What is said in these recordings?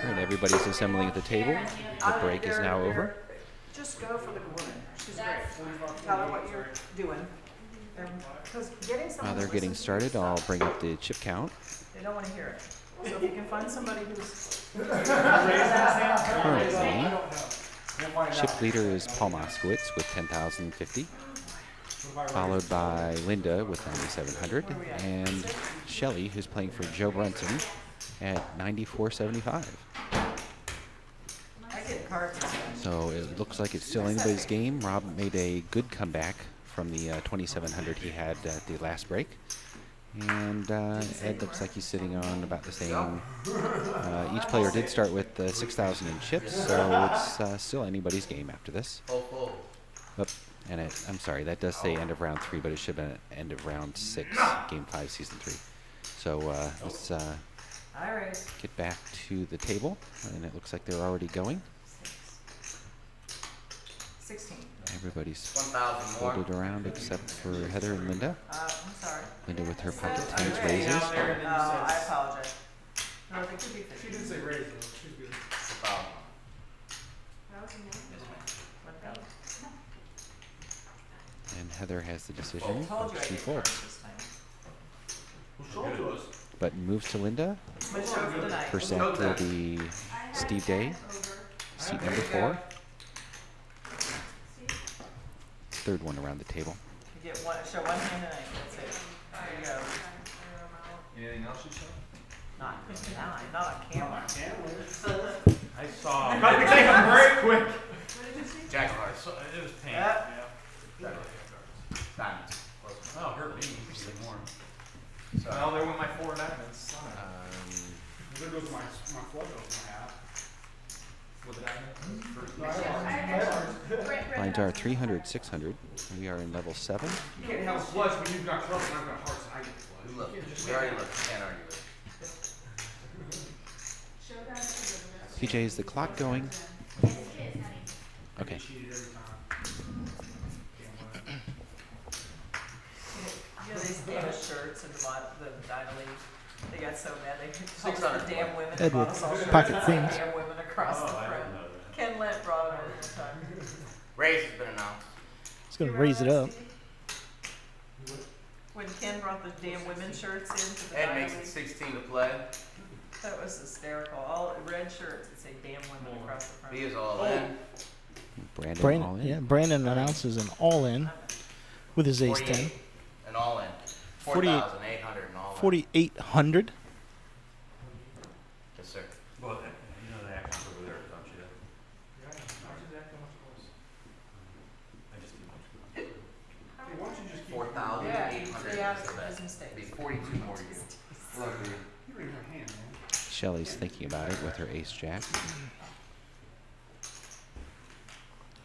And everybody's assembling at the table. The break is now over. Just go for the woman. She's great. Tell her what you're doing. Because getting While someone they're to getting listen to started, I'll yourself, bring up the chip count. they don't want to hear it. So if you can find somebody who's Currently, chip leader is Paul Moskowitz with 10,050, followed by Linda with 9,700, and Shelly, who's playing for Joe Brunson, at 9,475. I get cards and stuff. So it looks like it's still anybody's game. Rob made a good comeback from the 2,700 he had at the last break. And Ed looks like he's sitting on about the same. Each player did start with 6,000 in chips, so it's still anybody's game after this. Oop, and I'm sorry, that does say end of round 3, but it should have been end of round 6, game 5, season 3. So let's get back to the table, and it looks like they're already going. 16. Everybody's folded around except for Heather and Linda. I'm sorry. Linda with her pocket tens raises. I apologize. No, they could be 50. She didn't say raise though. She's good. And Heather has the decision. Told you I She get folds, cards this time. Well, show it to us. but moves to Linda. But show for the night. First set will be Steve Day, seat number 4. Third one around the table. You get one, show one hand tonight. That's it. There you go. Anything else you saw? Not on camera. I saw. Got to take a break quick. Jack cards. It was pink. Yeah. Diamonds. Oh, hurt me. Even more. Well, there went my 4 diamonds. There goes my flood goes my half. With the diamonds? Lines are 300, 600. We are in level 7. You can't have a flush when you've got clubs and I've got hearts and I get flush. Look, You can't just we already looked. Can't argue with TJ, is the clock going? Okay. cheated every time. You know these damn shirts and the Dinah League, they got so mad they tossed 600 the damn women Ed brought with us all shirts. pocket It's themes. Damn women across the front. Ken Lent brought it over this time. Raise has been announced. It's going to raise it up. When Ken brought the damn women's shirts into the Ed Dinah makes it League, 16 to play. that was hysterical. All red shirts that say damn women across the front. B is all in. Brandon all in. Brandon announces an all-in with his ace 10. 48 and all in. 4,800 and all in. 4,800. Yes, sir. Well, you know the action's over there, don't you? I just do much. Hey, why don't you just keep 4,800 Yeah, is the bet. his mistakes. Be 42 more to you. You're in her hand, man. Shelly's thinking about it with her ace jack.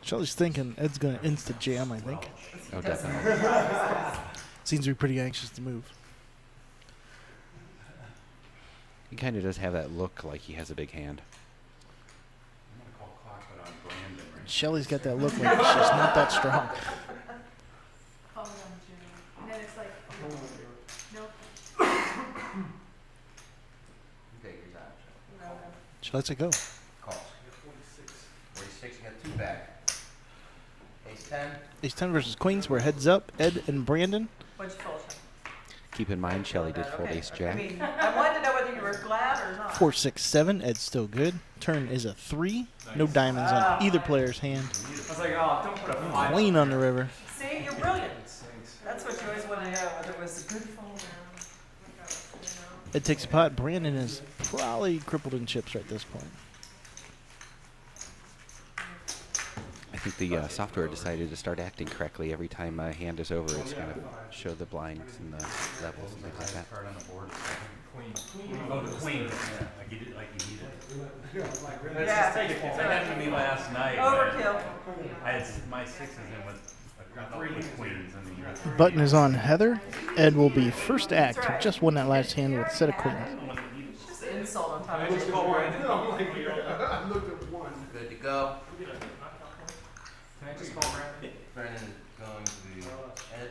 Shelly's thinking Ed's going to insta-jam, I think. Oh, definitely. Seems to be pretty anxious to move. He kind of does have that look like he has a big hand. I'm gonna call clock, but on Brandon right Shelly's got that look like she's not that strong. And then it's like, nope. You take your time. She lets it go. Calls. 46, you got 2 back. Ace 10. Ace 10 versus Queens. We're heads up. Ed and Brandon. What'd you fold? Sean? Keep in mind, Shelly did fold Okay. ace jack. I mean, I wanted to know whether you were glad or not. 4, 6, 7. Ed's still good. Turn is a 3. No diamonds on either player's hand. I was like, oh, don't put a 5. Lean on the river. See, you're brilliant. That's what you always want to know, whether it was a good fold. Ed takes a pot. Brandon is probably crippled in chips right at this point. I think the software decided to start acting correctly every time a hand is over. It's going to show the blinds and the levels and things like that. card on the board. Queen. Oh, the queen. Yeah, like you did, like you needed. Yeah. That happened to me last night. Overkill. I had my 6s in with queens and the Button is on Heather. Ed will be first act. He just won that last hand with a set of queens. Just an insult on top I of just it. called Brandon. I looked at 1. Good to go. Can I just call Brandon? Brennan going to be Ed.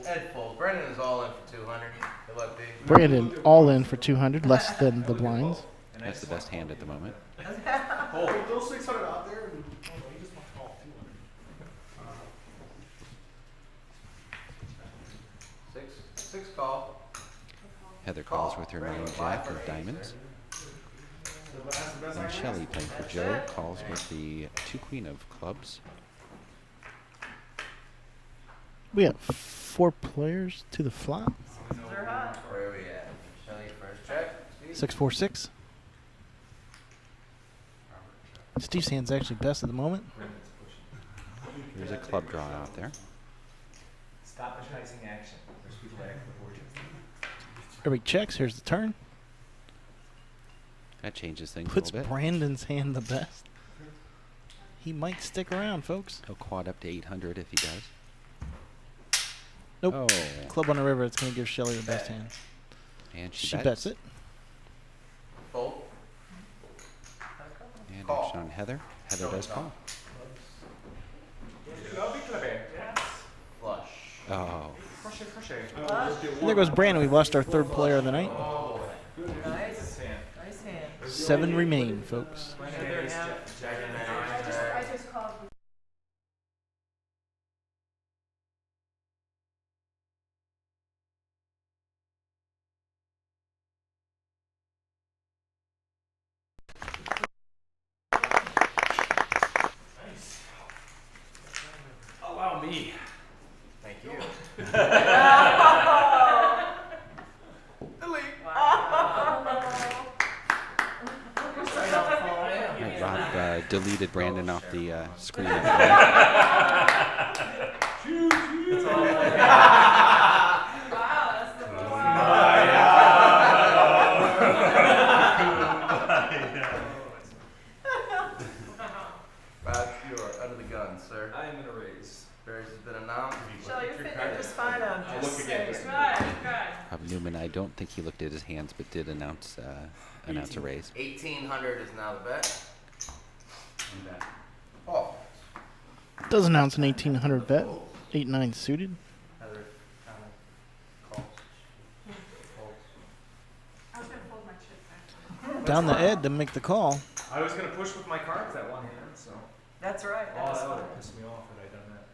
Ed fold. Brennan is all in for 200. Good luck, B. Brandon all in for 200, less than the blinds. And That's the best hand at the moment. Those 600 out there. And, oh, he just wants to call 200. Six call. Heather calls with her 9-jack of diamonds. And Shelley playing for Joe calls with the 2-queen of clubs. We have 4 players to the flop. They're hot. Where are we at? Shelly first check. Steve? 6-4-6. Steve's hand's actually best at the moment. There's a club draw out there. Stop enticing action. There's people that act before you. Everybody checks. Here's the turn. That changes things Puts a little bit. Brandon's hand the best. He might stick around, folks. He'll quad up to 800 if he does. Nope. Oh, Club on the river. It's going to give Shelly the best hand. and She bets it. Fold. And Call. action on Heather. Heather does call. Flush. Oh, And there goes Brandon. We've lost our 3rd player of the night. Nice. Nice hand. 7 remain, folks. They're now. I just called. Allow me. Thank you. right, Rob deleted Brandon off the screen. Wow, that's the Rob, you are under the gun, sir. I am gonna raise. Barry's has been announced. Shelley, you're fitting in just fine on I'll just look again. saying. Good, good. Rob Newman, I don't think he looked at his hands, but did announce a raise. 1800 is now the bet. Oh. Does announce an 1800 bet. 8-9 suited. Heather, calls. I was gonna fold my chips back. Down the Ed to make the call. I was gonna push with my cards that one hand, so. That's right. Oh, That was that would fun. have pissed me off had I done that.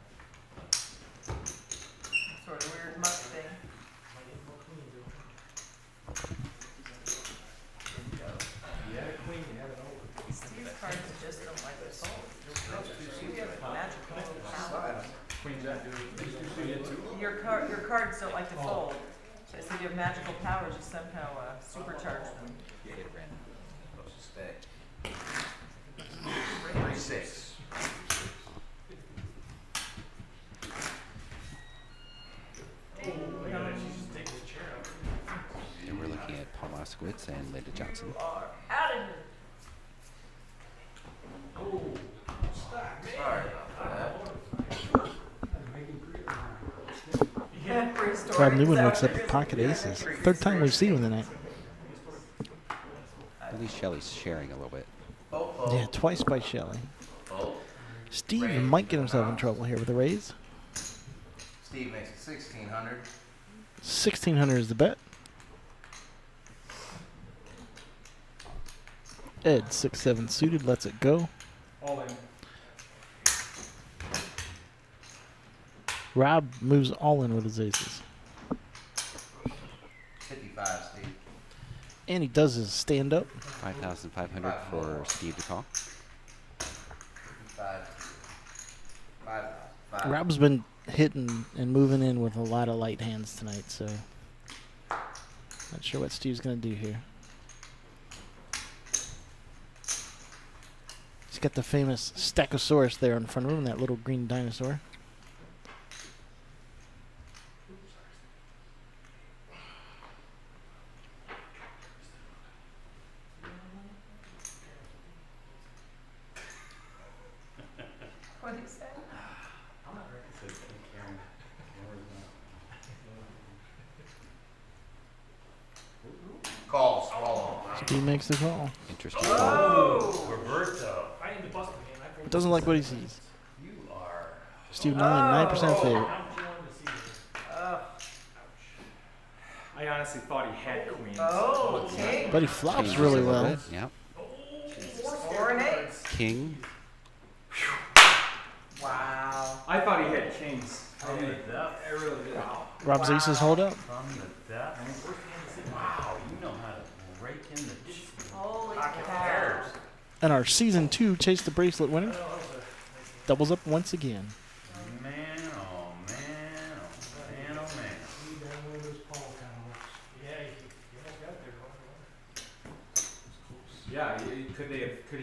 Sort of weird muck thing. You had a queen, you had it over. Steve's cards just don't like to fold. You have magical power. Queen jack, dude. Your cards don't like to fold. So I said you have magical powers. You somehow supercharge them. Supposed to stay. 3-6. And we're looking at Paul Moskowitz and Linda Johnson. Are out of here. Sorry about that. Rob Newman looks up at pocket aces. 3rd time we've seen him tonight. At least Shelley's sharing a little bit. Oh, oh. Yeah, twice by Shelly. Oh. Steve might get himself in trouble here with a raise. Steve makes it 1600. 1600 is the bet. Ed 6-7 suited, lets it go. All in. Rob moves all in with his aces. 55, Steve. And he does his stand up. 5,500 for Steve to call. 55. 5. Rob's been hitting and moving in with a lot of light hands tonight, so not sure what Steve's going to do here. He's got the famous Stackosaurus there in front of him, that little green dinosaur. What did he say? Calls. Follow. Steve makes the call. Interesting call. Oh, Roberto. I need to bust the hand. I folded Doesn't like what he sees. You are. Steve 9% favorite. How much you wanted to see? Oh, I honestly thought he had queens. Oh, okay. But he flops Changes really a little well. bit. Yep. 4 and 8. King. Wow. I thought he had kings. From the depth. I really did. Wow. Rob's aces hold up. From the depth. Wow, you know how to rake in the Holy pocket cow. pairs. And our season 2 Chase the Bracelet winner doubles up once again. Man, oh man, oh man, oh man. Yeah, could he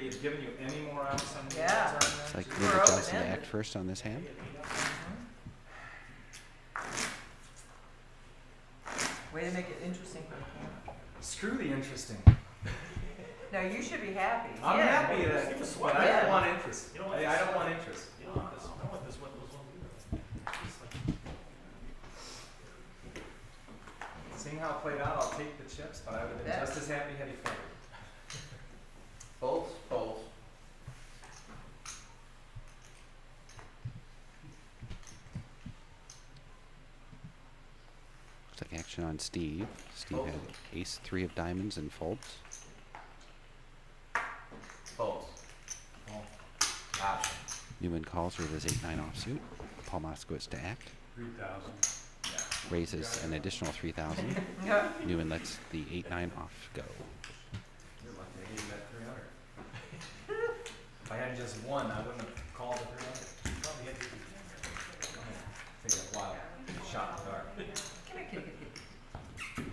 have given you any more outs on the Yeah. turn there? It's like We're Linda open Johnson to ended. act first on this hand. Way to make it interesting for the camera. Screw the interesting. No, you should be happy. I'm Yeah. happy that, but I don't want interest. I don't want interest. Seeing how it played out, I'll take the chips, but I would have been Yeah. just as happy had he folded. Folds, folds. Looks like action on Steve. Steve had ace 3 of diamonds and folds. Folds. Option. Newman calls with his 8-9 offsuit. Paul Moskowitz to act. 3,000. Raises an additional 3,000. Yeah. Newman lets the 8-9 off go. You're lucky I gave you that 300. If I had just one, I wouldn't have called it 300. Probably had to take a wild shot in the dark. Come here, kitty, kitty, kitty.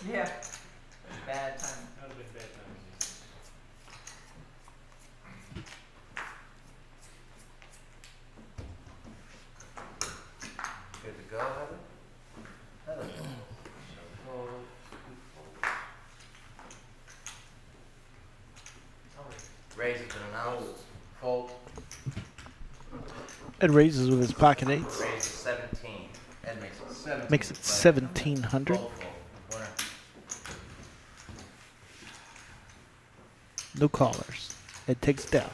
Yeah. Bad time. Good to go, Heather? Heather. Fold. Raises been announced. Fold. Ed raises with his pocket eights. Raises 17. Ed makes it 17. Makes it 1,700. Fold, fold. Winner. No callers. Ed takes it down.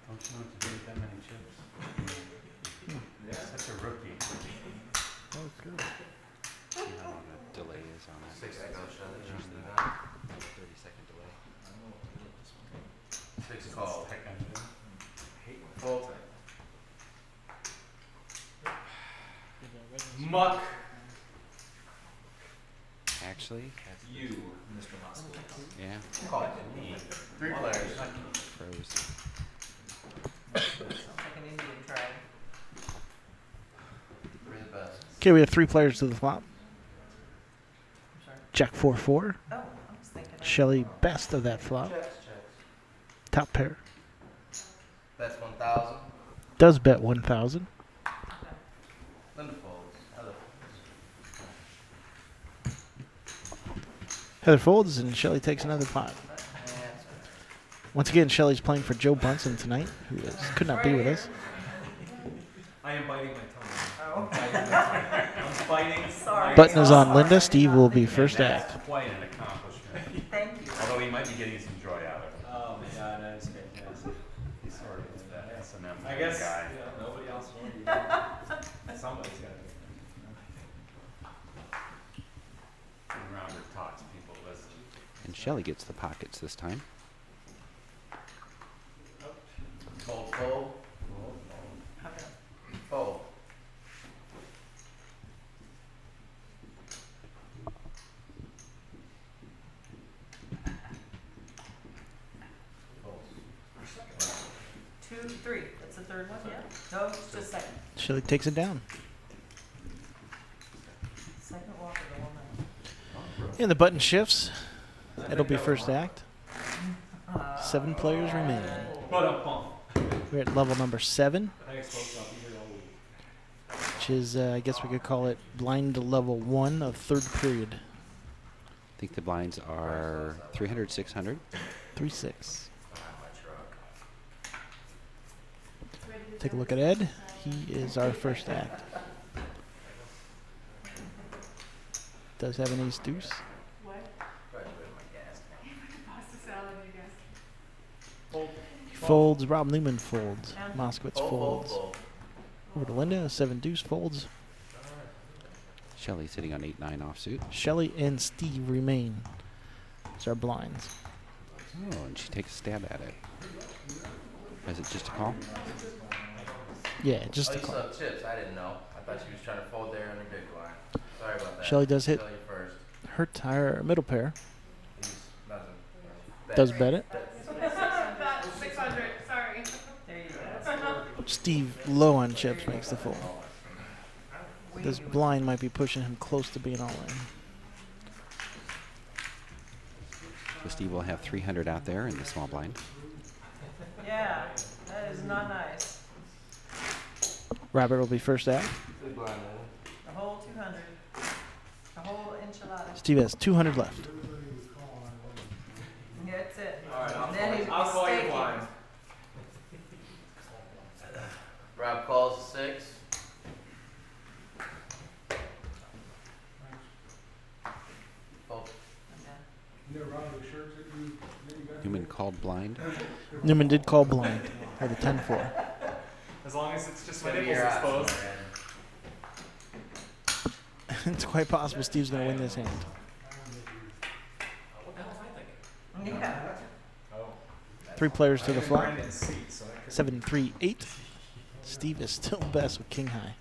Don't you know to take that many chips? Such a rookie. Oh, good. See how long the delay is on that. 6 to go, shut it. Usually down. 30-second delay. 6 call. Heck, I do. Fold. Muck Actually, you, Mr. Moskowitz. yeah, Call. 3 players. froze. Sounds like an Indian tribe. 3 the best. Okay, we have 3 players to the flop. I'm sorry. Jack 4-4. Oh, I was thinking. Shelly best of that flop. Checks, checks. Top pair. That's 1,000. Does bet 1,000. Linda folds. Heather folds. Heather folds and Shelly takes another pot. That's Once again, Shelly's playing for Joe Bunson tonight, who could not be with us. I am biting my tongue. Oh. I'm biting. Sorry. Button is on Linda. Steve will be first That's act. quite an accomplishment. Thank you. Although he might be getting some joy out of it. Oh my god, that is fantastic. He's sort of that S&M I guess guy. yeah, nobody else will be. Somebody's got to be. And Robert talks people listen. And Shelly gets the pockets this time. fold, fold. Okay. Fold. Folds. 2, 3. That's the third one, yeah? No, it's just second. Shelly takes it down. Second walk of the whole night. And the button shifts. It'll be first act. 7 players remain. But up pump. We're at level number 7, I expose up here all week. which is, I guess we could call it blind level 1 of 3rd period. I think the blinds are 300, 600. 3-6. Take a look at Ed. He is our first act. Does have an ace deuce. What? Pasta salad, you guys. He folds. Rob Newman folds. Yeah. Moskowitz Fold, fold, folds. fold. Over to Linda. 7 deuce folds. Shelley sitting on 8-9 offsuit. Shelly and Steve remain. These are blinds. Oh, and she takes a stab at it. Is it just a call? Yeah, just Oh, a you call. still have chips. I didn't know. I thought she was trying to fold there on the big blind. Sorry about that. Shelly does hit Shelly first. her tire middle pair. He's doesn't. Does bet it. 600, sorry. There you go. Steve low on chips makes the fold. This blind might be pushing him close to being all in. So Steve will have 300 out there in the small blind. Yeah, that is not nice. Robert will be first act. Big blind, The whole 200. The whole enchilada. Steve has 200 left. That's it. All right, And then he's I'll call you staking. blind. Rob calls the 6. Fold. Newman called blind. Newman did call blind with a 10-4. As long as it's just my Gonna be nipples your option, exposed. man. It's quite possible Steve's going to win this hand. What the hell was I thinking? Yeah. Oh. 3 players to the flop. Brandon's seat, so I could. 7, 3, 8. Steve is still best with king high.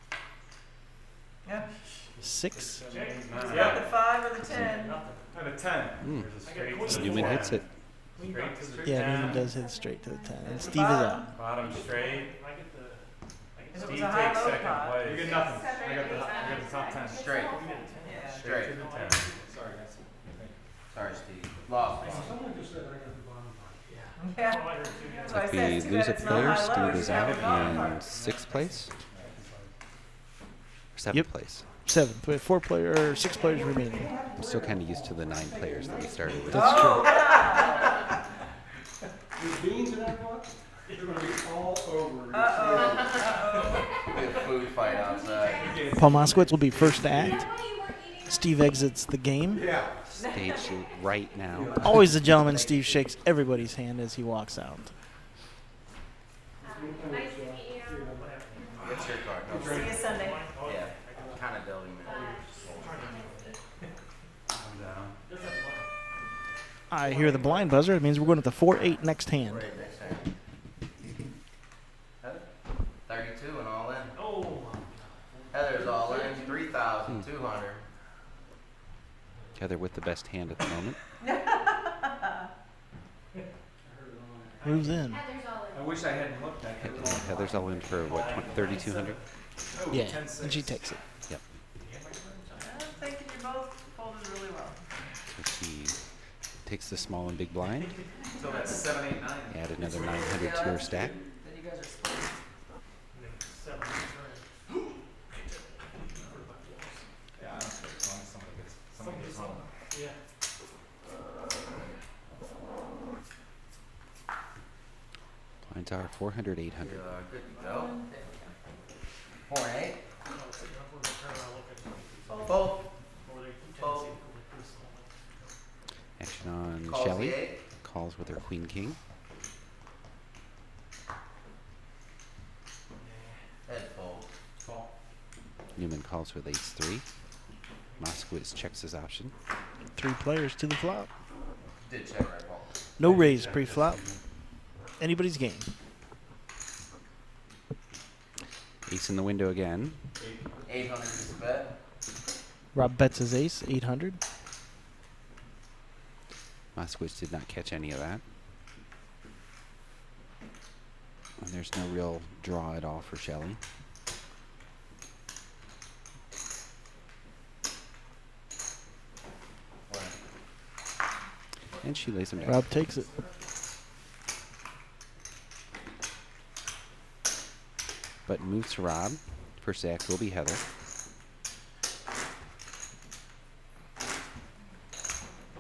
Yeah. 6. Got Yeah. the 5 or the 10. And a 10. Mm. There's a straight. Newman hits it. Straight to the Yeah, 10. Newman does hit straight to the 10. And It's Steve is out. Bottom straight. If it Steve was takes a high-low second pot. place. You get nothing. I got the top 10. Straight. Yeah. Straight. To the 10. Sorry, guys. Sorry, Steve. Lost. Yeah. So I If said, we it's too lose bad a it's not player, high-low, Steve you is have out a bottom in part. 6th place. Or 7th Yep. place. 7. We have 4 players or 6 players remaining. I'm still kind of used to the 9 players that we started with. That's true. Oh, The beans in that pot, they're gonna be all over. uh-oh. Be a food fight outside. Paul Moskowitz will be first act. Steve exits the game. Yeah. Stage right now. Always the gentleman. Steve shakes everybody's hand as he walks out. Nice to meet you. What's your card? No, See you Sunday. yeah. Kind of delving, man. I'm down. I hear the blind buzzer. It means we're going to the 4-8 next hand. Right next hand. Heather? 32 and all in. Oh. Heather's all in. 3,200. Heather with the best hand at the moment. Moves in. I wish I hadn't looked at it. Heather's all in for what, 3,200? Oh, Yeah, 10-6. and she takes it. Yep. I'm thinking you both folded really well. So she takes the small and big blind. So that's 7, 8, 9. Add another 900 to her stack. Then you guys are split. Yeah, I don't care. As long as somebody gets home. Blinds are 400, 800. You're good to go. 4-8. Fold. Fold. Action on Calls Shelley. the 8. Calls with her queen king. Head fold. Fall. Newman calls with ace 3. Moskowitz checks his option. 3 players to the flop. Did check right, Paul. No raise pre-flop. Anybody's game. Ace in the window again. 800 is the bet. Rob bets his ace, 800. Moskowitz did not catch any of that. And there's no real draw at all for Shelley. And she lays him down. Rob takes it. Button moves to Rob. First act will be Heather.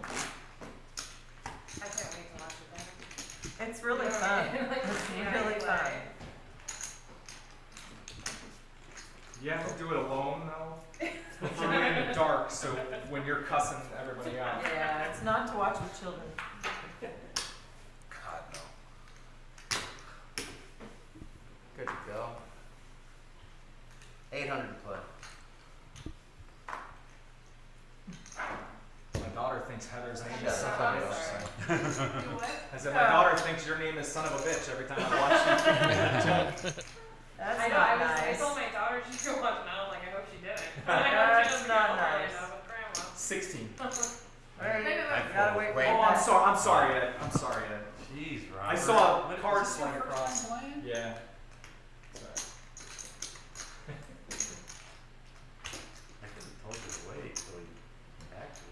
I can't wait to watch it. It's really fun. It's really fun. You have to do it alone though. If you're in the dark, so when you're cussing everybody out. Yeah, it's not to watch with children. God, no. Good to go. 800 to play. My daughter thinks Heather's name Yeah, is son of somebody a else bitch. saying. Do what? I said, my daughter thinks your name is son of a bitch every time I watch you. That's I know, not I nice. told my daughter she could watch, and I was like, I hope she didn't. That's not nice. 16. Right. Maybe You gotta wait. Wait. Oh, I'm sorry. I'm sorry, Ed. I'm sorry, Ed. Jeez, Robert. I saw a What- card is this your swing first across. time playing? Yeah. Sorry. I could have told you to wait till you acted.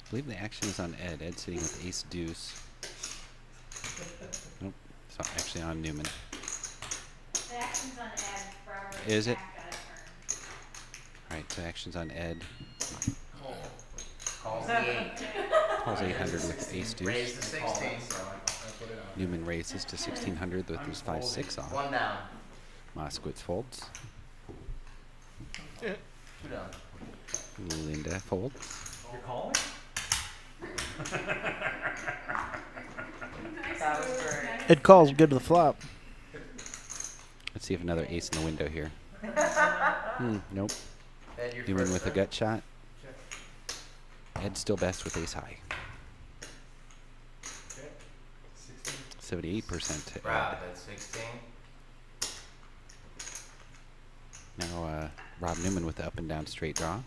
I believe the action is on Ed. Ed sitting with ace deuce. Nope. It's not actually on Newman. The action's on Ed. Robert Is it? Jack got a turn. All right, so action's on Ed. Calls the 8. Calls 800 with ace Raise deuce. the 16. Newman raises to 1600 with his 5-6 off. 1 down. Moskowitz folds. 2 down. Linda folds. You're calling? That was great. It calls good to the flop. Let's see if another ace in the window here. Nope. Ed, your Newman first with a turn. gut shot. Ed's still best with ace high. Okay. 16. 78% to Rob Ed. at 16. Now Rob Newman with the up and down straight draw.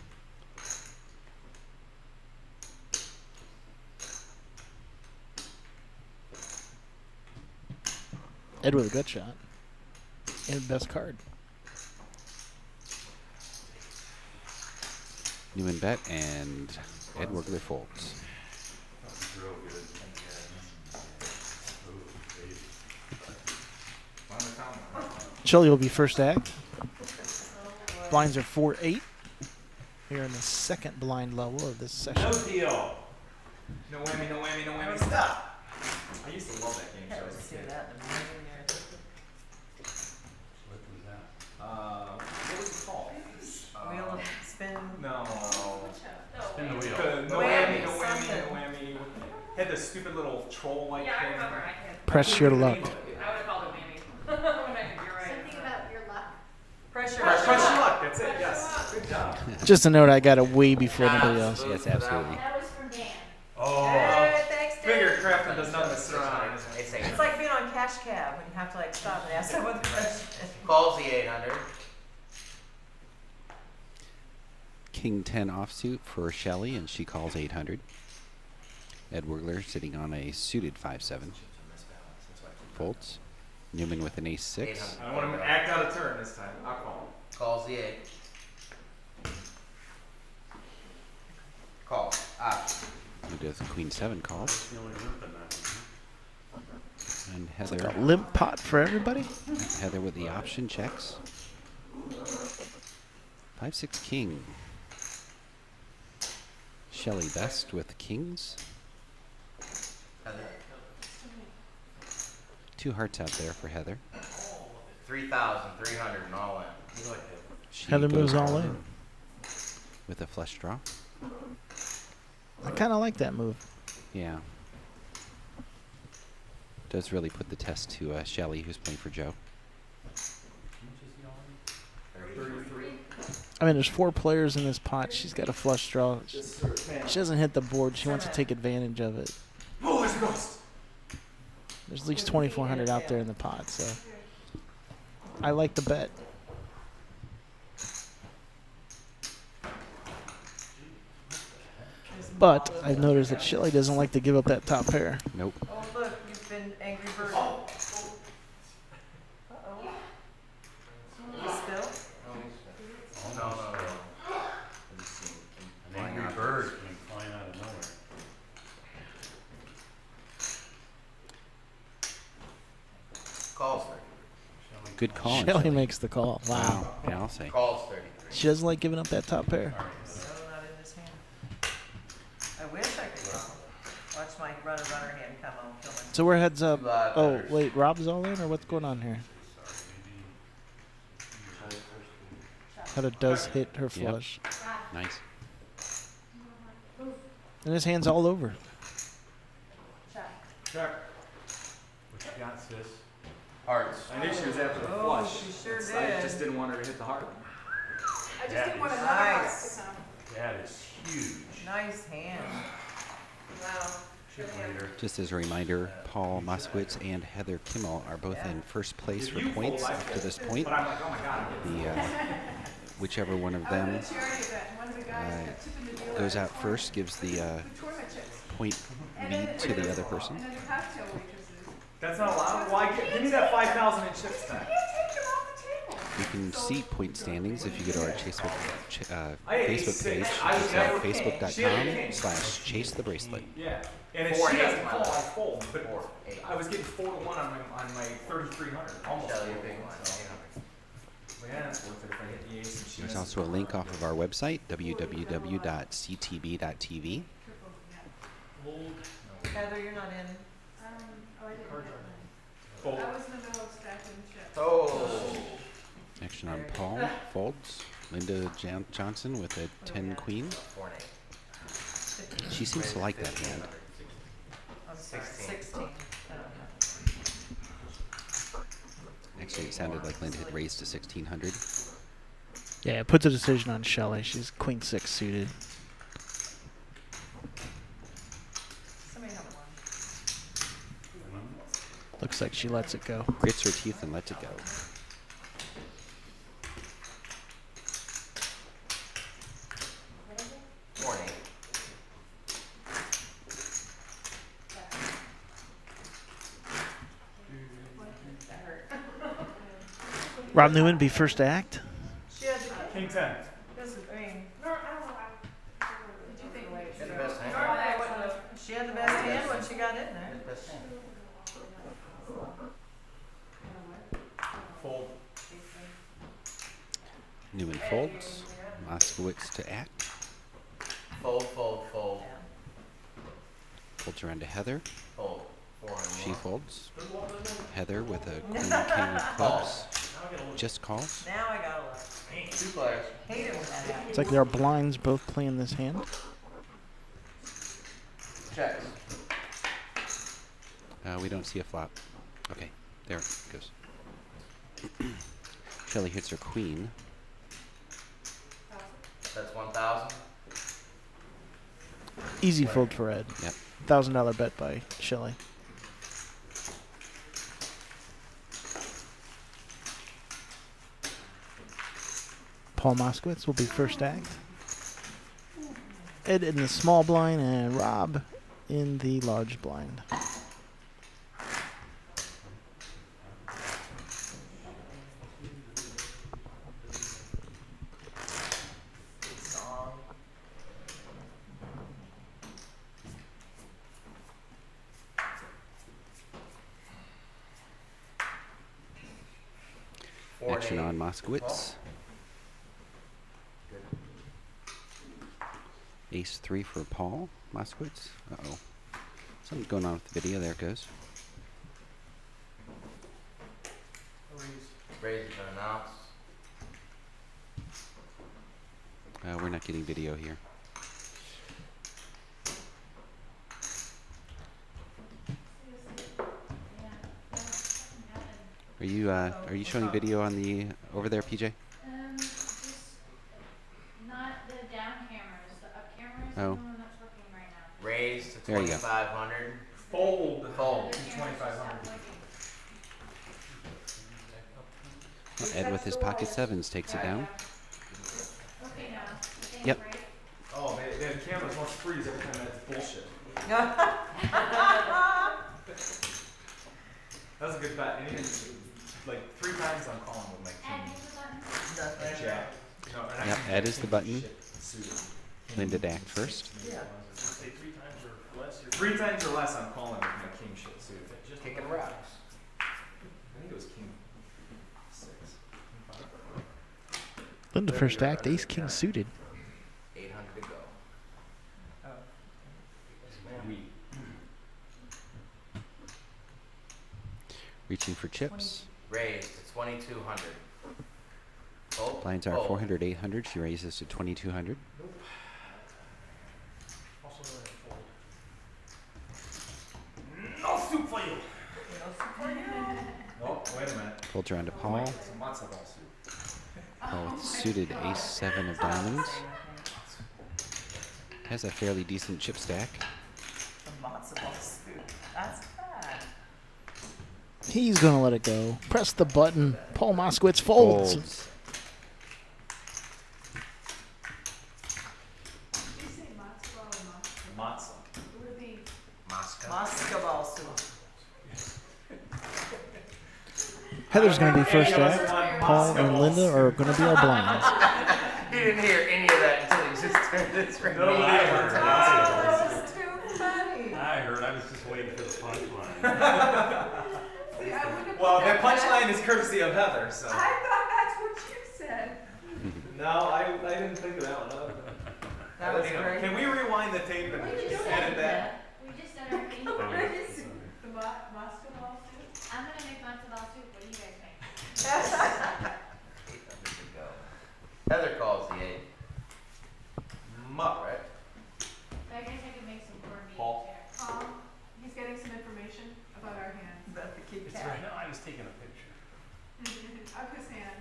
Ed with a gut shot. And best card. Newman bet and Ed Wigler folds. That was real good. Ooh, baby. Finally found one. Shelly will be first act. Blinds are 4-8. Here in the second blind level of this session. No deal. No whammy, no whammy, no whammy. Stop! I used to love that game show Haven't as a seen kid. that in a million years. What was that? What was it called? Wheel of spin. No. Spin the wheel. No Whammy, whammy, no whammy, something. no whammy. Had this stupid little troll-like Yeah, I thing. remember. I can't. Press your luck. I would have called it whammy. You're right. Something about your luck. Pressure. Press your luck. That's it. Yes. Good job. Just a note, I got it way before anybody else. Yes, absolutely. That was from Dan. Oh. Hey, thanks, Dan. Figure Crafton does nothing but sit around. It's It's like being on cash cab when you have to like stop and ask someone the question. Calls the 800. King 10 offsuit for Shelley, and she calls 800. Ed Wigler sitting on a suited 5-7. Folds. Newman with an ace 6. I don't want him to act out of turn this time. I'll call. Calls the 8. Call. Option. He does a queen 7 call. The only limp in that one, And It's like Heather, a limp pot for everybody. Heather with the option checks. 5-6 king. Shelley best with kings. Heather. 2 hearts out there for Heather. 3,300 and all in. huh? You like it. She Heather goes moves all in. with a flush draw. I kind of like that move. Yeah. Does really put the test to Shelley, who's playing for Joe. How much is he already? 33. I mean, there's 4 players in this pot. She's got a flush draw. She doesn't hit the board. She wants to take advantage of it. Oh, there's a ghost. There's at least 2,400 out there in the pot, so I like the bet. But I've noticed that Shelley doesn't like to give up that top pair. Nope. Oh, look, you've been angry bird. Uh-oh. You spill? No, no, no. An angry bird came flying out of nowhere. Calls 33. Good call. Shelly Shelley. makes the call. Wow. Wow. Yeah, I'll say. Calls 33. She doesn't like giving up that top pair. So not in his hand. I wish I could call. Watch my runner hand come on, kill me. So we're heads up. Two live Oh, letters. wait, Rob's all in, or what's going on here? Heather does hit her Yep. flush. Nice. And his hand's all over. Check. What you got, sis? Hearts. I knew she was after the Oh, flush. she sure It's- did. I just didn't want her to hit the heart. I just That didn't want is- another heart Nice. to come. That is huge. Nice hand. Wow. Chip leader. Just as a reminder, Paul Moskowitz and Heather Kimmel are both in first place If for you points fold, I up to fold. this point. But I'm like, oh my god. I'm getting The whichever one of I was them at a charity event, and one of the guys kept tipping the dealer goes at out the corner first gives the with tournament chips. point And then lead to the other person. And then the cocktail waitresses. That's not allowed. Why? Give me that 5,000 in chips back. Take them off the table. You can see point standings if you go to our Facebook, I had Facebook ace page. six. I was It's never at king. She had a king. facebook.com/chase the bracelet. Yeah. And if Four she eight, doesn't my call, I love. fold. But 4-8. I was getting 4-1 on my 3,300. Almost. Shelly, a 4-1, big one. so, well, yeah, it's worth it if I hit the ace and she There's doesn't also a call. link off of our website, www.ctb.tv. Heather, you're not in. Oh, I didn't. Fold. I was in the middle of stacking chips. Oh. Action on Paul folds. Linda Johnson with a 10 queen. 4 and 8. She seems to like that hand. I'm sorry, 16. 16. Actually, it sounded like Linda had raised to 1600. Yeah, it puts a decision on Shelly. She's queen 6 suited. Somebody have one. Looks like she lets it go. Grits her teeth and lets it go. Four and 8. Rob Newman be first to act. She had the King 10. this is, I mean, No, I don't know. Did you think? Get the best hand. Normally I wouldn't have. she had the best hand when she got in there. Get the best hand. Fold. Newman folds. Moskowitz to act. Fold, fold, fold. Folds around to Heather. Fold. 400 She more. folds. Heather with a queen king of clubs. Just calls. Now I got a lot. 2 players. Hate it when that happens. It's like there are blinds both playing this hand. Checks. We don't see a flop. Okay, there it goes. Shelly hits her queen. That's 1,000. Easy fold for Ed. Yep. $1,000 bet by Shelly. Paul Moskowitz will be first act. Ed in the small blind and Rob in the large blind. Song. Four and Action 8. on Moskowitz. Ace 3 for Paul Moskowitz. Uh-oh. Something's going on with the video. There it goes. Raise has been announced. We're not getting video here. Are you showing video on the over there, PJ? Just not the down cameras, the up cameras, Oh. the one that's working right now. Raise to There you go. 2,500. Fold. Fold. The cameras 2,500. stopped working. Ed with his pocket sevens takes it down. Okay, now, I think, Yep. right? Oh, they had cameras must freeze every time that's bullshit. That was a good bet. And even like 3 times I'm calling with my Add king. these the buttons. Nothing. and jack. No, and I Yep, can Ed king is the button. shit suited. Linda to act first. Yeah. Say 3 times or less. 3 times or less I'm calling with my king shit suited. Kicking rocks. I think it was Linda first act, ace king suited. 800 to go. Oh. Reaching for chips. Raised to 2,200. Fold. Blinds are Fold. 400, 800. She raises to 2,200. Also going to fold. No soup for you. Oh, wait a minute. Folds around to Paul. It's a matzo ball soup. Paul with suited ace 7 of diamonds. Has a fairly decent chip stack. The matzo ball soup. That's bad. He's going to let it go. Press the button. Paul Moskowitz folds. Did you say matzo ball or matzo? Matzo. It would be Moscow. Matzo ball soup. Heather's going to be first act. Paul and Linda are going to be our blinds. He didn't hear any of that until he just turned this ring. No, I heard Oh, that was too funny. I heard. I was just waiting for the punchline. See, I wouldn't have Well, put that that punchline is courtesy of Heather, so. I thought that's what you said. No, I didn't think of that one. That was Hang on. great. Can we rewind the tape and We just edit that? We just said our thing. What is it? The matzo ball soup? I'm gonna make matzo ball soup. What do you guys make? 800 to go. Heather calls the 8. Muck, right? So I guess I could make some corned beef Paul? there. He's getting some information about our hands. About the Kit That's Kat. right. No, I was taking a picture. Of his hand.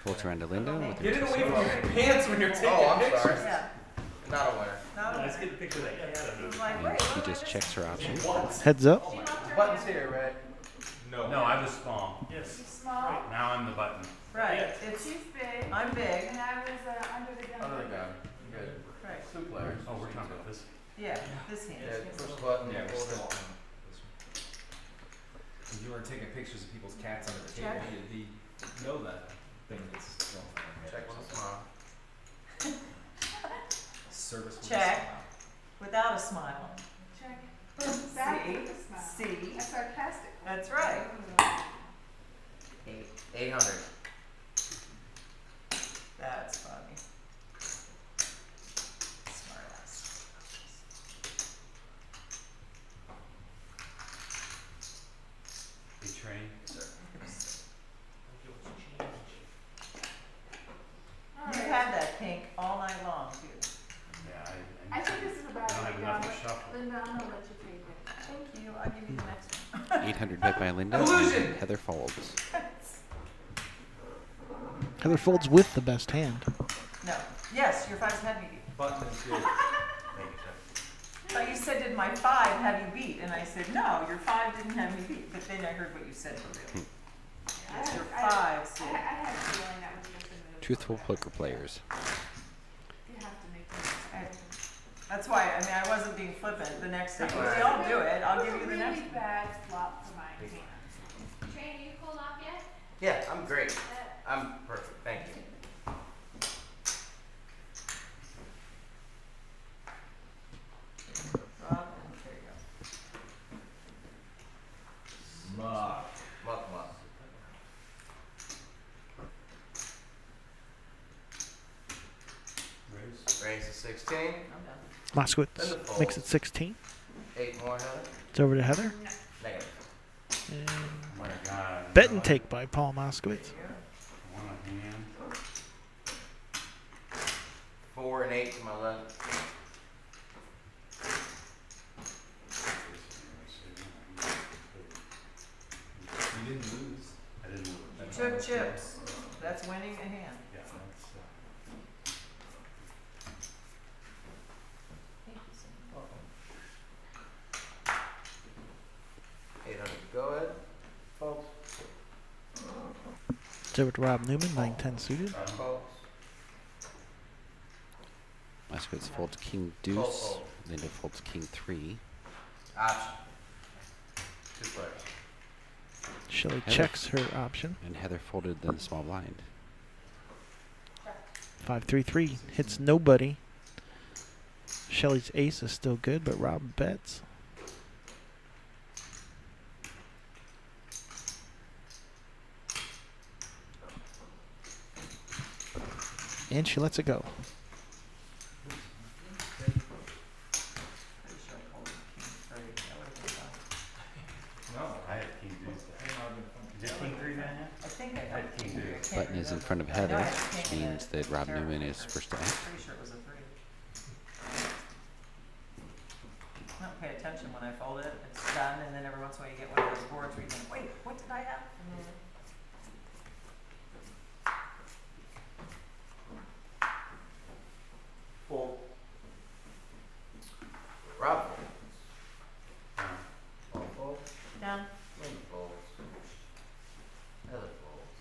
Folds around to Linda with her Get it two away from sets. your pants when you're taking Oh, I'm pictures. sorry. Yeah. Not a winner. No, Let's get the picture of that cat. He's like, And wait, he what just was checks her option. Heads up. She locked her Buttons hand. here, right? No. No, I was small. Yes. She's small. Now I'm the button. Right, it's, She's big. I'm big. And I was under the gun. Under the gun. Good. Right, Two players. Oh, we're talking about this. yeah, this hand. Yeah, push button. Yeah, we're hold still it. on. If you were taking pictures of people's cats under the Check. table, you'd know that thing that's going on. Check with a smile. Service. with a Check. smile. Without a smile. Check. Back See? with a smile. See? A sarcastic one. That's right. 800. That's funny. Smart ass. Big train. All You right. had that pink all night long, too. Yeah, I think this is about I don't to have be enough done, to shuffle. Linda, I'm gonna let you take it. Thank you, I'll give you the next one. 800 bet by Linda. Illusion! and Heather folds. Heather folds with the best hand. No, yes, your fives had me beat. Button is good. Make it check. But you said, did my five have you beat? And I said, no, your five didn't have me beat. But then I heard what you said for real. Yes, your fives I did. had a feeling that was just a move. Truthful poker players. You have to make them. That's why, I mean, I wasn't being flippant. The next time, we all do it, I'll give you the next Really one. bad flop for my hand. Train, you cooled off yet? Yeah, I'm great. I'm perfect. Thank you. Rob, there you go. Muck. Muck, muck. Raise. Raise to 16. I'm done. Moskowitz makes it 16. 8 more, Heather. It's over to Heather. Negative. And Oh my God. bet and take by Paul Moskowitz. One a hand. 4 and 8 to my left. You didn't lose. I didn't move. You took chips. That's winning a hand. Yeah, that's, Thank you, Cindy. 800 to go, Ed. Folks. It's over to Rob Newman, 9-10 suited. Folks. Moskowitz folds king Fold, deuce. fold. Linda folds king 3. Option. 2 players. Shelley Heather. checks her option. And Heather folded the small blind. 5-3-3 hits nobody. Shelley's ace is still good, but Rob bets. And she lets it go. Pretty sure I called it king three. That would've been fun. No. I had king deuce. I think that would've been fun. Is it king three now? I think I I got had king king three. I deuce. can't Button is in remember. front of I know Heather, I had which king and means a that Rob terrible Newman is record. first to I'm act. pretty sure it was a three. I don't pay attention when I fold it. It's done, and then every once in a while you get one of those boards where you think, wait, what did I have? Fold. Rob. Um, Paul folds. Down. Lynn folds. Heather folds.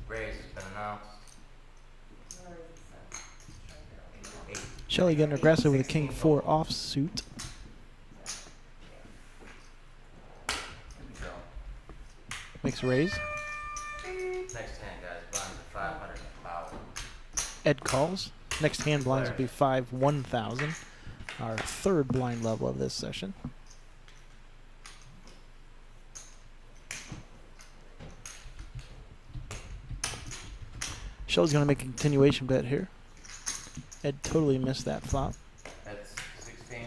Raise has been announced. Eight. Shelly getting aggressive with a king 4 offsuit. Good draw. Makes a raise. Next hand, guys, blinds at 500 and 1,000. Ed calls. Next hand blinds will be 5, 1,000. Our third blind level of this session. Shelly's going to make a continuation bet here. Ed totally missed that flop. That's 16.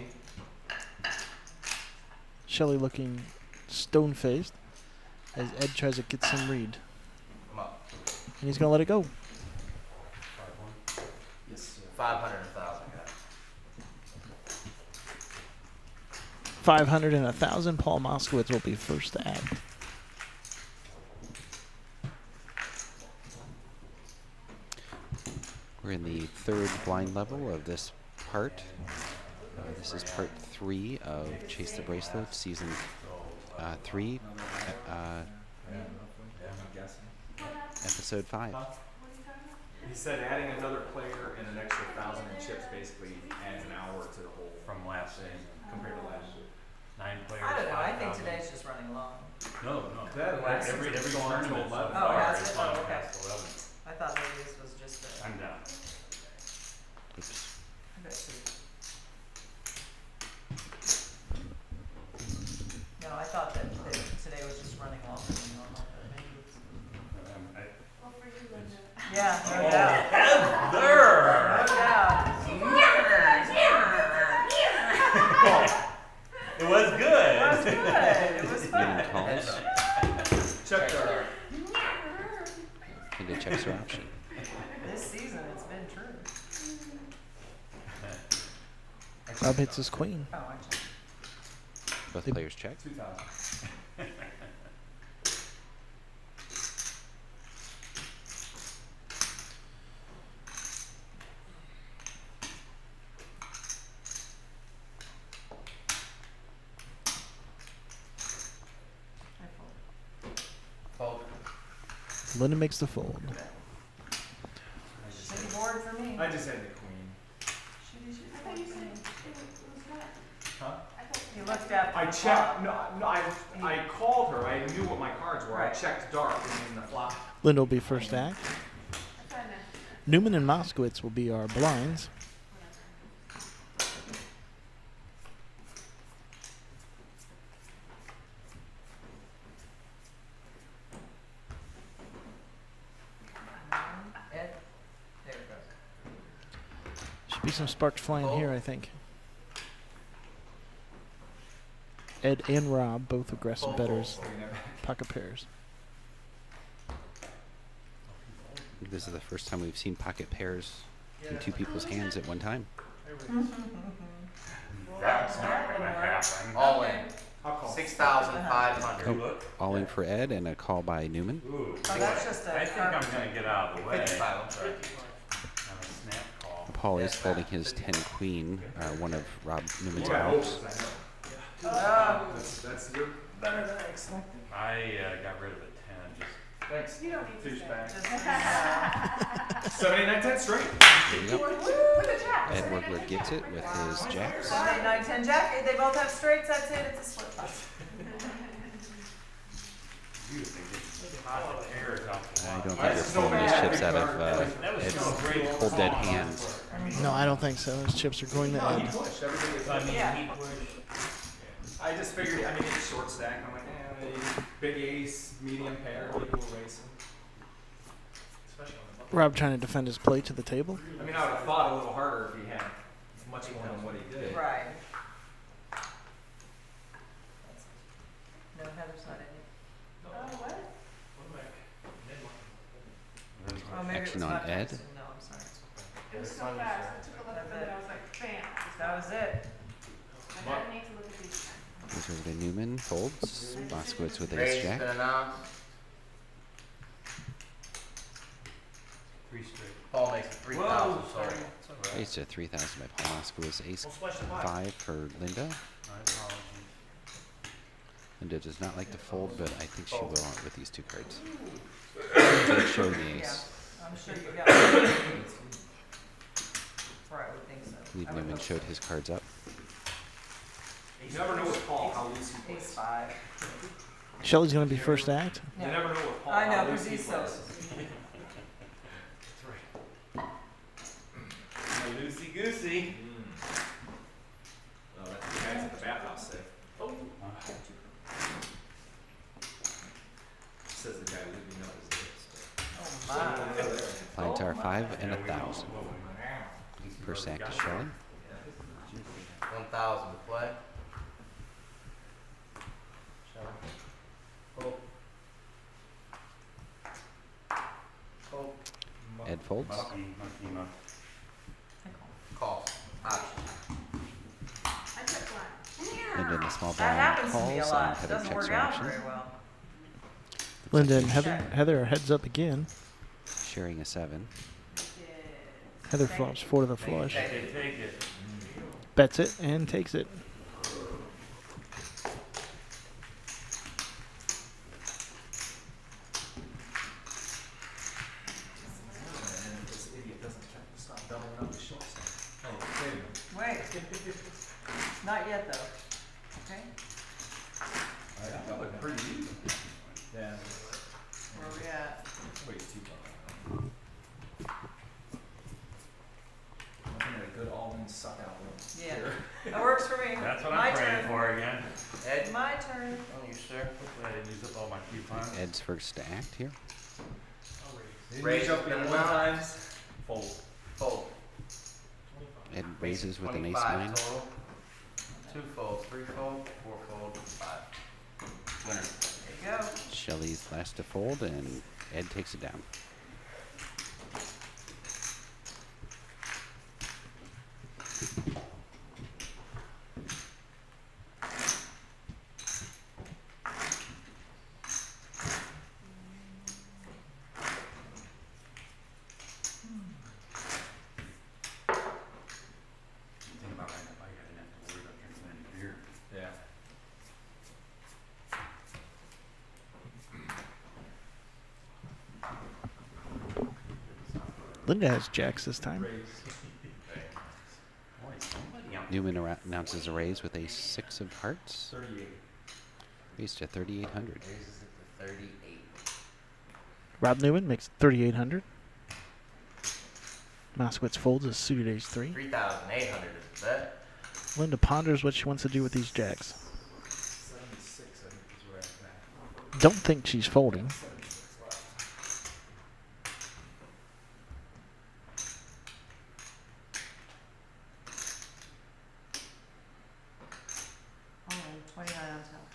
Shelly looking stone-faced as Ed tries to get some read. Come up. And he's going to let it go. 500 and 1,000, guys. 500 and 1,000. Paul Moskowitz will be first to act. We're in the third blind level of this part. This is part 3 of Chase the Bracelet, season 3, I'm guessing. episode 5. He said adding another player and an extra 1,000 in chips basically adds an hour to the whole From last season. compared to last year. 9 players. I don't know. I think 5,000. today's just running long. No, no. That- every it's every gone to tournament so 11. Oh, far has is it? gone Oh, okay. past 11. I thought maybe this was just a. I'm down. Oops. I bet you. No, I thought that today was just running longer than normal. But maybe it's. Well, for you, Linda. Yeah, no doubt. No doubt. It was It good. was good. It was Newman fun. calls. Check our. Into checks her option. This season, it's been true. Rob hits his queen. Oh, I checked. Both players check. 2,000. I fold. Fold. Linda makes the fold. City board for me. I just had the queen. I thought you said it was not. Huh? I thought You looked after. I the checked. flop. No, I called her. I knew what my cards were. I Right. checked dark and then the flop. Linda will be first to act. I thought I meant. Newman and Moskowitz will be our blinds. Ed, there it goes. Should be some sparks flying here, I think. Ed and Rob, both aggressive bettors. Pocket pairs. This is the first time we've seen pocket pairs in two people's hands at one time. That's not gonna happen. All in. I'll call. 6,500. Oh, all in for Ed and a call by Newman. Ooh. Oh, that's just a. I think I'm gonna get out of the way. 55, I'm sorry. Have a snap call. Paul is folding his 10 queen, one of Rob Newman's Yeah, outs. I know. Oh, That's your. better than I expected. I got rid of a 10. Just Thanks. You don't need to say. Douchebag. Just 79, 10 straight. There you go. With the jack. Ed Wigler gets it with his jacks. 7, 8, 9, 10 jack. They both have straights. That's it. It's a split pot. pocket pairs off the I wall. don't think you're pulling these chips out of That was Ed's so great. cold dead hands. No, I don't think so. Those chips are going to No, he Ed. pushed. Everything is I mean, Yeah. he pushed. I just figured, I mean, it's short stack. I'm like, big ace, medium pair, people will race them. Especially on the bubble. Rob trying to defend his play to the table. I mean, I would have thought a little harder if he had much more than what he did. Right. No, Heather's not in it. Oh, what? Oh, maybe it Action was on not Ed. Jackson. No, I'm sorry. It was so fast, I took a look at it, I was like, bam. That was it. I gotta need to look at these. Goes over to Newman, folds. Moskowitz with Raise ace has jack. been announced. 3 straight. Paul makes it 3,000 sold. Raised to 3,000 by Paul Moskowitz. Ace Don't splash the pot. 5 for Linda. My apologies. Linda does not like to fold, but I think she will with these two cards. Good showing the Yeah, ace. I'm sure you got it. Or I would think so. I believe I would Newman hope showed so. his cards up. You never know with Paul how loose he Ace plays. 5. Shelly's gonna be first act. You never know with Paul I know, how because loose he he's plays. Loosey goosey. Oh, that's the guys at the bathhouse say. Says the guy leaving out his lips. Oh, my. Blinds are 5 and 1,000. First act is Shelly. 1,000 to play. Fold. Fold. Ed folds. Monkey, muck. Call. Option. I took one. Linda in the small That blind happens to me a calls lot. and Heather Doesn't checks work her out action. very well. Linda and Heather are heads up again. Sharing a 7. Heather flops 4 to the flush. Take it. Bets it and takes it. And this idiot doesn't stop doubling up the short stack. Oh, wait a minute. Wait. Not yet, though. Okay? That looked pretty even. Yeah. Where are we at? Wait, too far. Looking at a good all-in suck out room. Yeah. That works for me. That's what My I'm praying turn. for again. Ed, My turn. on you, sir. Hopefully I didn't use up all my coupons. Ed's first act here. Raise up been in announced. times. Fold. Fold. Ed raises with an ace 25 9. total. 2 folds, 3 fold, 4 fold, 5. Winner. There you go. Shelly's last to fold, and Ed takes it down. Think about right now, I didn't have to worry about drinking any beer. Yeah. Linda has jacks this time. Boy, somebody out Newman announces a raise with a 6 of hearts. 38. Raised to 3,800. Raises it to 38. Rob Newman makes 3,800. Moskowitz folds a suited ace 3. 3,800 is the bet. Linda ponders what she wants to do with these jacks. 76, I think, is where I'm at. Don't think she's folding. 76 left. Oh, 29 on top.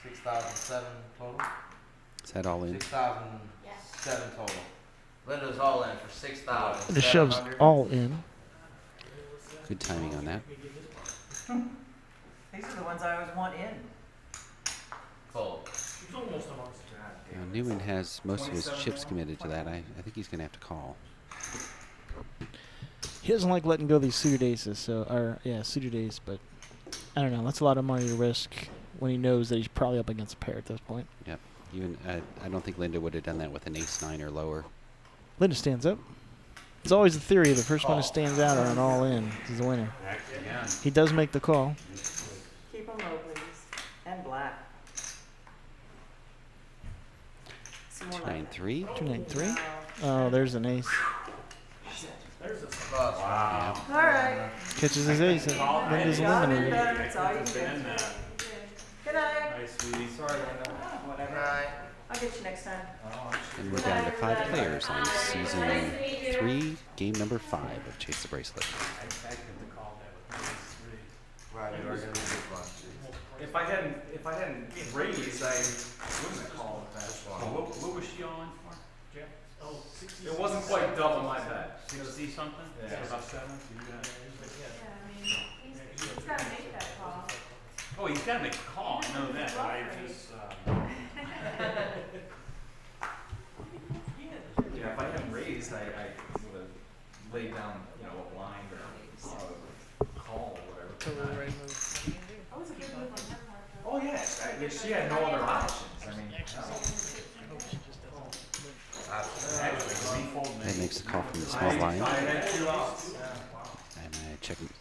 6,007 total. Is that all in? 6,007 total. Linda's all in for 6,000. The shoves all in. Good timing on that. These are the ones I always want in. Fold. Newman has most of his chips committed to that. I think he's going to have to call. He doesn't like letting go of these suited aces, suited ace, but I don't know. That's a lot of money to risk when he knows that he's probably up against a pair at this point. Yep. Even I don't think Linda would have done that with an ace 9 or lower. Linda stands up. It's always the theory the first one who stands out on an all-in is the winner. back again. He does make the call. Keep them low, please. And black. Some more like that. 293. 293. Oh, there's an ace. Bust. Wow. All right. Catches his ace. And Linda's Got it eliminated. better. That's all you can Been in get. that. night. Hi, sweetie. Sorry, Linda. Whatever. Right. I'll get you next time. Oh, And we're down to 5 players on season 3, game number 5 of Chase the Bracelet. I expected to call that with minus 3. Right, you are gonna be a good one. if I hadn't raised, I wouldn't have called it that. Oh, what was she on for, Jeff? Oh, 60. It wasn't quite double my bet. You know, see something? Yeah. About 7? You got it. Yeah, I mean, he's gotta make that call. Oh, he's gotta make a call, I know that, but I just, Yeah, if I hadn't raised, I would have laid down, you know, a blind or call or whatever. Totally right move. That was a good move on her part, though. Oh, yeah, she had no other options. I mean, actually, we fold Ed makes the call from the I small blind, had 2 outs.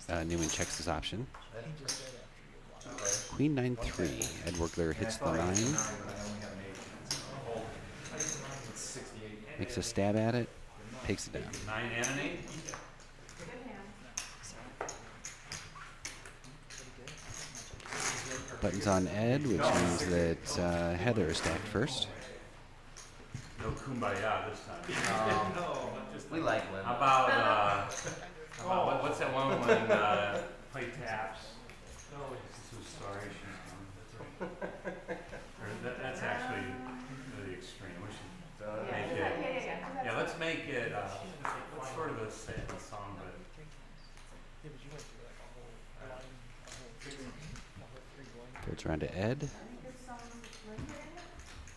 Yeah. and Newman checks his option. Queen 9-3. Ed Wergler hits the 9, But I only have an 8. It's 68. makes a stab at it, takes it down. 9 and an 8? Good hand. Buttons on Ed, which means that Heather is stacked first. No kumbaya this time. We like How Linda. about what's that one when play taps? Oh, so sorry, she's gone. Or that's actually the extreme. We should make it. Yeah, let's make it. What's sort of a sad song, but Goes around to Ed.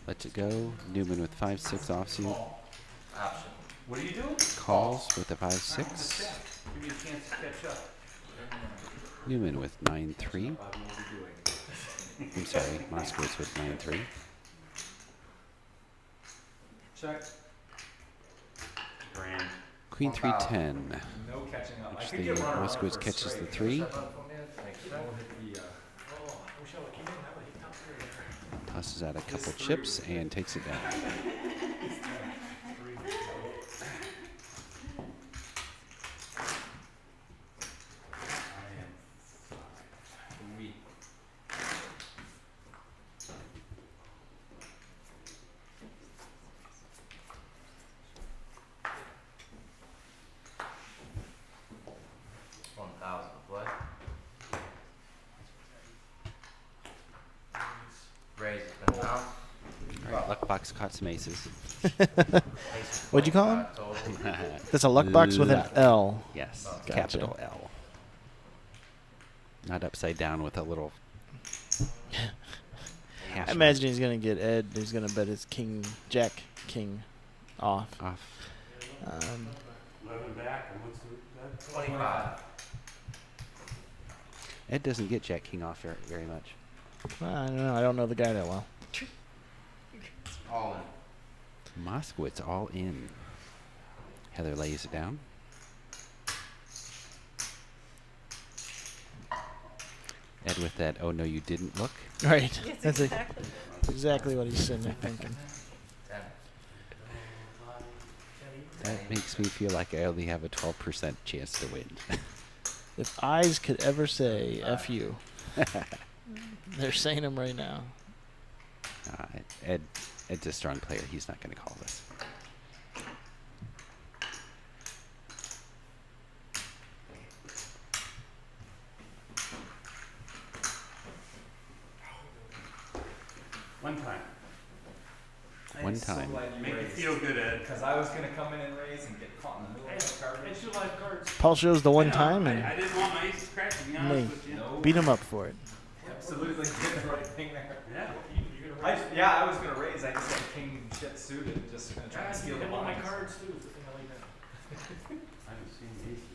Lets it go. Newman with 5-6 offsuit. Option. what are you doing? Calls with a 5-6. Give me a chance to catch up. Newman with 9-3. I'm sorry, Moskowitz with 9-3. Check. Grand. Queen 3-10. No catching up. I Which could the get runner Moskowitz for a catches the straight. 3. We'll hit the, Oh, I wish I would've came in, that would've hit top three. Tosses out a couple chips and takes it down. we. $1,000 to play. Raise has been bounced. All right, luck box caught some aces. Ace What'd you call him? 25 total. That's a luck box with an Luck. L. Yes, Gotcha. capital L. Not upside down with a little hash I imagine he's gonna get Ed. He's gonna bet his king, jack, king, off. off. 11 back, and what's that? 25. Ed doesn't get jack king off very much. Well, I don't know. I don't know the guy that well. All in. Moskowitz all in. Heather lays it down. Ed with that, oh no you didn't look. Right. Yes, That's exactly. exactly what he's sitting there thinking. 10. That makes me feel like I only have a 12% chance to win. If eyes could ever say "f you," they're saying them right now. Ed's a strong player. He's not going to call this. One time. One time. Make it feel good, Ed. Because I was gonna come in and raise and get caught in the middle of the card. And 2 live cards. Paul shows the one I know, time I and didn't want my aces cracked, to be Me. honest with you. No. beat him up for it. Absolutely did the right thing there. Yeah. You're gonna raise. I was gonna raise. I just had king shit suited, just gonna try I to see steal the them on my lines. cards too, is the thing I like that. I haven't seen aces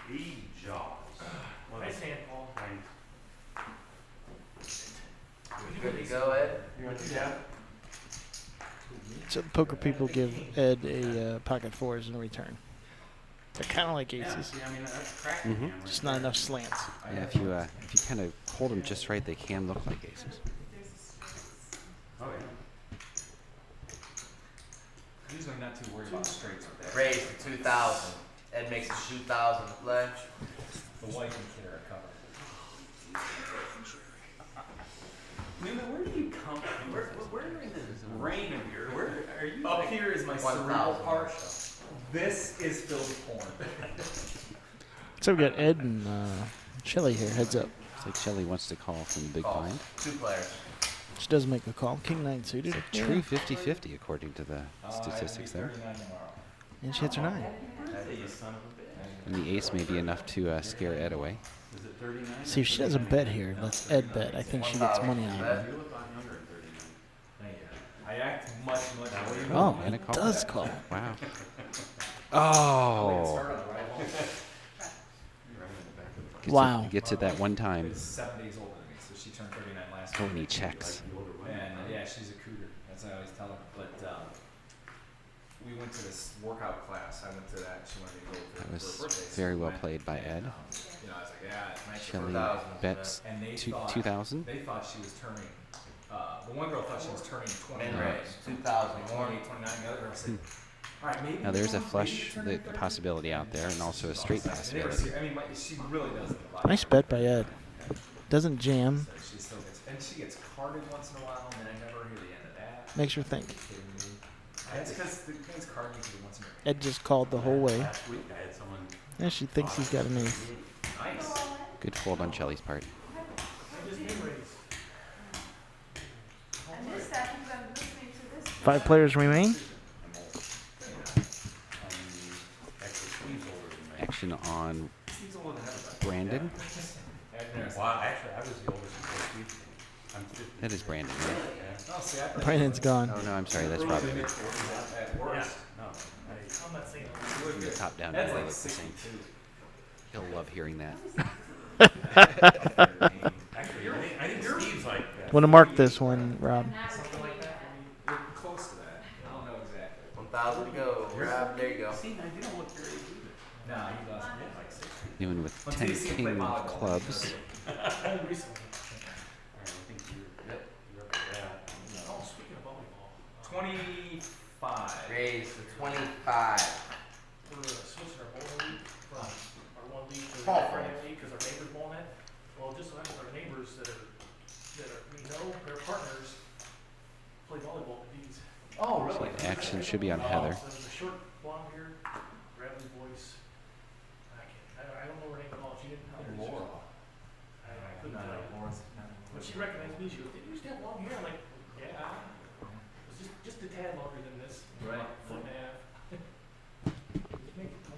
in jaws. Well, Nice hand, Paul. thanks. Good to go, Ed? You want to do that? So poker people give Ed a pocket fours in return. They're kind of like Yeah, aces, see, I mean, that's a cracking Mhm. hand right just not there. enough slants. Yeah, if you kind of hold them just right, they can look like aces. Oh, yeah. Usually not too worried about straights with that. Raise to 2,000. Ed makes it 2,000 to pledge. The white and kid are covered. Newman, where do you come from? Where in this rain of yours? Where are you? Up like- here is my 1,000 cerebral part. Marshall. This is filled with porn. So we got Ed and Shelly here. Heads up. Looks like Shelly wants to call from the big Call. blind. 2 players. She does make a call. King 9 suited. It's a true 50-50 according to the statistics there. 39 tomorrow. And she hits her 9. Birthday, you son of a bitch. And the ace may be enough to scare Ed away. Is it 39? See, if she doesn't bet here, let's Ed bet. I think she gets money out of it. You look a lot younger at 39. Thank you. I act much older. Oh, And it a call. does call. Wow. Like a Oh. start on the right wall. Wow. Gets it that one time. Is 7 days older than me, so she turned 39 last Oh, week. and he checks. And yeah, she's a cougar. That's what I always tell her. But we went to this workout class. I went to that. She wanted me to go to That for was her birthday. So very we well went, played by and, Ed. you know, I was like, yeah, it's nice. Shelly 4,000 bets And they 2,000. They thought she was turning. The one girl thought she was turning 20. Min raise, 2,000 more. 28, 29. The other girl said, all right, maybe. Now there's a maybe flush you're turning 30." possibility out there, and also a straight And they were possibility. serious. I mean, she really doesn't lie. Nice bet by Ed. Doesn't jam. So she still gets, and she gets carded once in a while, and I never hear the end of that. Makes her think. Are you kidding me? That's because the thing's carding you once in a Ed just called the whole way. Last week I had someone. And she thinks he's got an ace. Nice. Good fold on Shelly's part. I missed that because I'm listening to this. 5 players remain. Actually, Steve's older than me. Action on Steve's older than everybody. Brandon. Well, actually, I was the oldest before Steve. I'm 50. That is Brandon, right? Oh, see, I thought Brandon's gone. Oh no, I'm sorry, that's early Robin. to mid-40s at Yeah, worst. no. I, I'm not saying From the top down, That's they like look the same. 62. He'll love hearing that. actually, I think Steve's like. Want to mark this one, Rob? Something like that. You're close to that. I don't know exactly. 1,000 to go. Grab, there you go. See, I didn't look very either. Nah, he doesn't. Yeah, like 60. Even with Until 10 you see him king play of volleyball, clubs. he does. All right, I think you're up to that. Oh, speaking of volleyball. 25. Raise to 25. We're switching our bowling league from our one league to Paul. our Friday league because our neighbors bowling it. Well, just so happens our neighbors that we know, their partners play volleyball with these. Oh, really? Action should be on Heather. So there's a short blonde hair, gravelly voice. I don't know her name at all. She didn't tell me. Laura. I couldn't No, tell you. Laura's not. But she recognized me. She goes, "Did you used to have long hair?" I'm like, "Yeah." It was just a tad longer than this. Right. About a foot and a half. I'm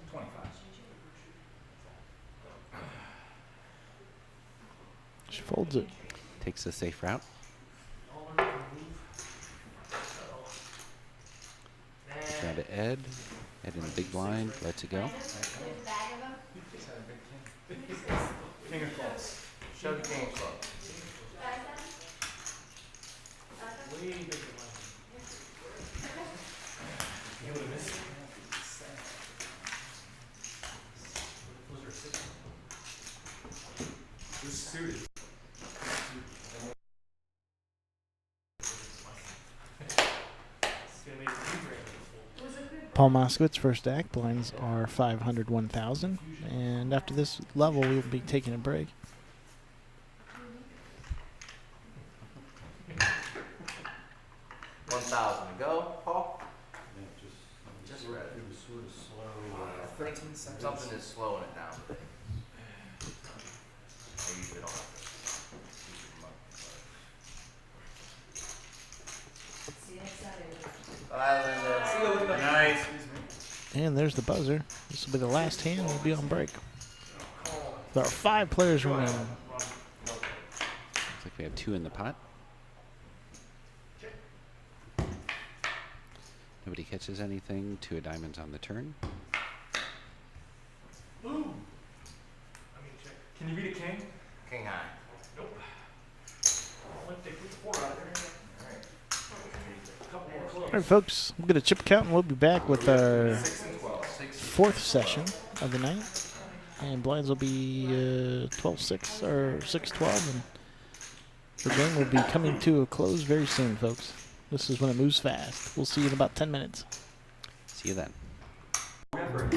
25. She folds it. Takes the safe route. All in one move. So, Down to Ed. Ed in the big blind. Lets it go. There's a bag of them. Just had a big king. King of clubs. Show the king club. way bigger than mine. You would have missed it. Was there a six? Who's suited? It's gonna make it 3 grand in this fold. Paul Moskowitz, first act. Blinds are 500, 1,000. And after this level, we'll be taking a break. $1,000 to go, Paul. Yeah, Just it read. was sort of slow. 13 seconds. Something is slowing it down today. I usually don't have to keep them up, See you next Saturday. but- Bye, Linda. See you later. Good night. Excuse me. And there's the buzzer. This will be the last hand. We'll be on break. There are 5 players remaining. Looks like we have 2 in the pot. Nobody catches anything. 2 of diamonds on the turn. Boom! I mean, check. Can you beat a king? King high. Nope. I'll let they put the 4 out there. Alright. A couple more clubs. All right, folks. We'll get a chip count and we'll be back with our 6 and 12. 4th session of the night. And blinds will be 12-6 or 6-12. And the game will be coming to a close very soon, folks. This is when it moves fast. We'll see you in about 10 minutes. See you then. We have break.